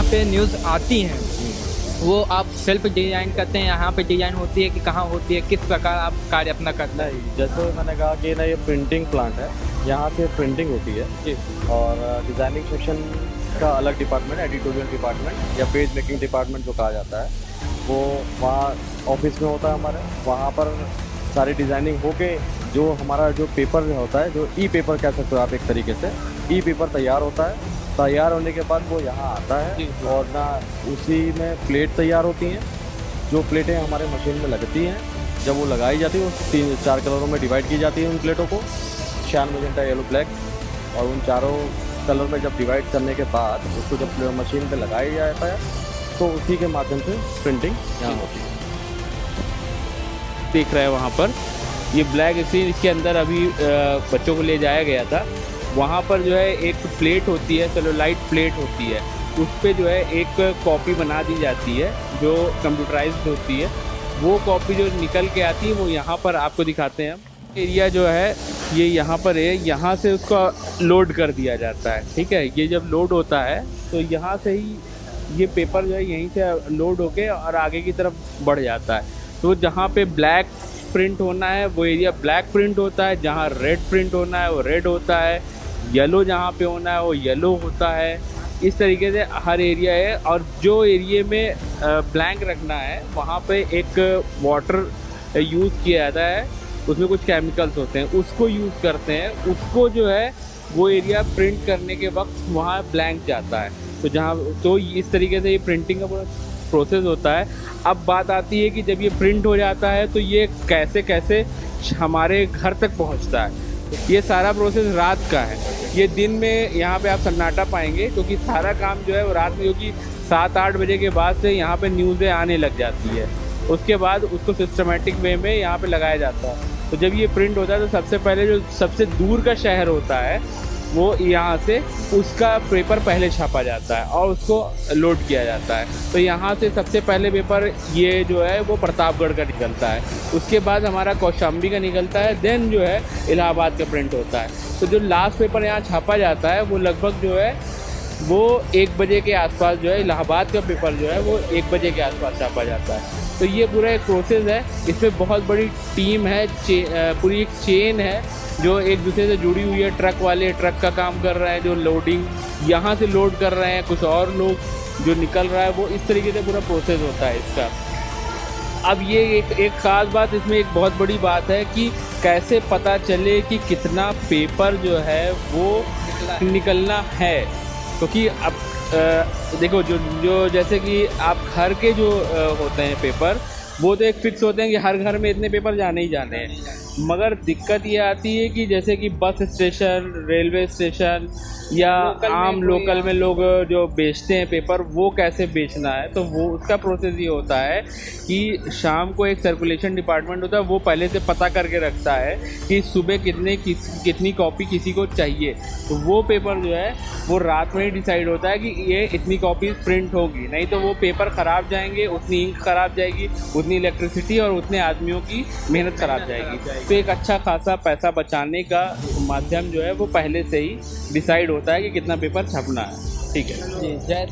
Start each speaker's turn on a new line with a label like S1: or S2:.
S1: जहाँ पे न्यूज़ आती हैं वो आप सेल्फ डिज़ाइन करते हैं, यहाँ पे डिज़ाइन होती है कि कहाँ होती है, किस प्रकार आप कार्य अपना करते हैं?
S2: नहीं, जैसे मैंने कहा कि ना ये प्रिंटिंग प्लांट है, यहाँ से प्रिंटिंग होती है
S1: जी।
S2: और डिज़ाइनिंग सेक्शन का अलग डिपार्टमेंट, एडिटोरियल डिपार्टमेंट या पेज मेकिंग डिपार्टमेंट जो कहा जाता है, वो वहाँ ऑफिस में होता है हमारे। वहाँ पर सारी डिज़ाइनिंग होके जो हमारा जो पेपर होता है, जो ई पेपर कह सकते हो आप एक तरीके से, ई पेपर तैयार होता है। तैयार होने के बाद वो यहाँ आता
S1: जी,
S2: है
S1: जी।
S2: और ना उसी में प्लेट तैयार होती हैं। जो प्लेटें हमारे मशीन में लगती हैं, जब वो लगाई जाती है, वो 3-4 कलरों में डिवाइड की जाती है उन प्लेटों को, शान, मैजेंटा, येलो, ब्लैक। और उन चारों कलर में जब डिवाइड करने के बाद उसको जब मशीन पे लगाया जाता है तो उसी के माध्यम से प्रिंटिंग यहाँ होती है।
S3: देख रहा है वहाँ पर ये ब्लैक स्क्रीन, इसके अंदर अभी बच्चों को ले जाया गया था। वहाँ पर जो है एक प्लेट होती है, सेलुलाइट प्लेट होती है, उस पे जो है एक कॉपी बना दी जाती है जो कंप्यूटराइज्ड होती है। वो कॉपी जो निकल के आती है वो यहाँ पर आपको दिखाते हैं हम। एरिया जो है ये यहाँ पर है, यहाँ से उसका लोड कर दिया जाता है। ठीक है, ये जब लोड होता है तो यहाँ से ही ये पेपर जो है यहीं से लोड होके और आगे की तरफ बढ़ जाता है। तो जहाँ पे ब्लैक प्रिंट होना है वो एरिया ब्लैक प्रिंट होता है, जहाँ रेड प्रिंट होना है वो रेड होता है, येलो जहाँ पे होना है वो येलो होता है। इस तरीके से हर एरिया है। और जो एरिया में ब्लैंक रखना है वहाँ पे एक वाटर यूज़ किया जाता है, उसमें कुछ केमिकल्स होते हैं, उसको यूज़ करते हैं। उसको जो है वो एरिया प्रिंट करने के वक्त वहाँ ब्लैंक जाता है। तो इस तरीके से ये प्रिंटिंग का पूरा प्रोसेस होता है। अब बात आती है कि जब ये प्रिंट हो जाता है तो ये कैसे कैसे हमारे घर तक पहुंचता है। ये सारा प्रोसेस रात का है, ये दिन में यहाँ पे आप सन्नाटा पाएंगे क्योंकि सारा काम जो है वो रात में, क्योंकि 7-8 बजे के बाद से यहाँ पे न्यूज़ें आने लग जाती है। उसके बाद उसको सिस्टमेटिक वे में यहाँ पे लगाया जाता है। तो जब ये प्रिंट होता है तो सबसे पहले जो सबसे दूर का शहर होता है वो यहाँ से उसका पेपर पहले छापा जाता है और उसको लोड किया जाता है। तो यहाँ से सबसे पहले पेपर ये जो है वो प्रतापगढ़ का निकलता है, उसके बाद हमारा कौशाम्बी का निकलता है, देन जो है इलाहाबाद का प्रिंट होता है। तो जो लास्ट पेपर यहाँ छापा जाता है वो लगभग जो है वो 1 बजे के आसपास जो है, इलाहाबाद का पेपर जो है वो 1 बजे के आसपास छापा जाता है। तो ये पूरा एक प्रोसेस है, इसमें बहुत बड़ी टीम है, पूरी एक चेन है जो एक दूसरे से जुड़ी हुई है। ट्रक वाले ट्रक का काम कर रहे हैं, जो लोडिंग यहाँ से लोड कर रहे हैं, कुछ और लोग जो निकल रहा है, वो इस तरीके से पूरा प्रोसेस होता है इसका। अब ये एक ख़ास बात, इसमें एक बहुत बड़ी बात है कि कैसे पता चले कि कितना पेपर जो है वो निकलना है। क्योंकि अब देखो जो जैसे कि आप घर के जो होते हैं पेपर, वो तो एक फिक्स होते हैं कि हर घर में इतने पेपर जाने ही जाने हैं। मगर दिक्कत ये आती है कि जैसे कि बस स्टेशन, रेलवे स्टेशन या आम लोकल में लोग जो बेचते हैं पेपर, वो कैसे बेचना है। तो वो उसका प्रोसेस ये होता है कि शाम को एक सर्कुलेशन डिपार्टमेंट होता है, वो पहले से पता करके रखता है कि सुबह कितनी कॉपी किसी को चाहिए। तो वो पेपर जो है वो रात में ही डिसाइड होता है कि ये इतनी कॉपीज प्रिंट होगी, नहीं तो वो पेपर ख़राब जाएंगे, उतनी इंक ख़राब जाएगी, उतनी इलेक्ट्रिसिटी और उतने आदमियों की मेहनत ख़राब जाएगी। तो एक अच्छा खासा पैसा बचाने का माध्यम जो है वो पहले से ही डिसाइड होता है कि कितना पेपर छपना है। ठीक है
S1: जी, जय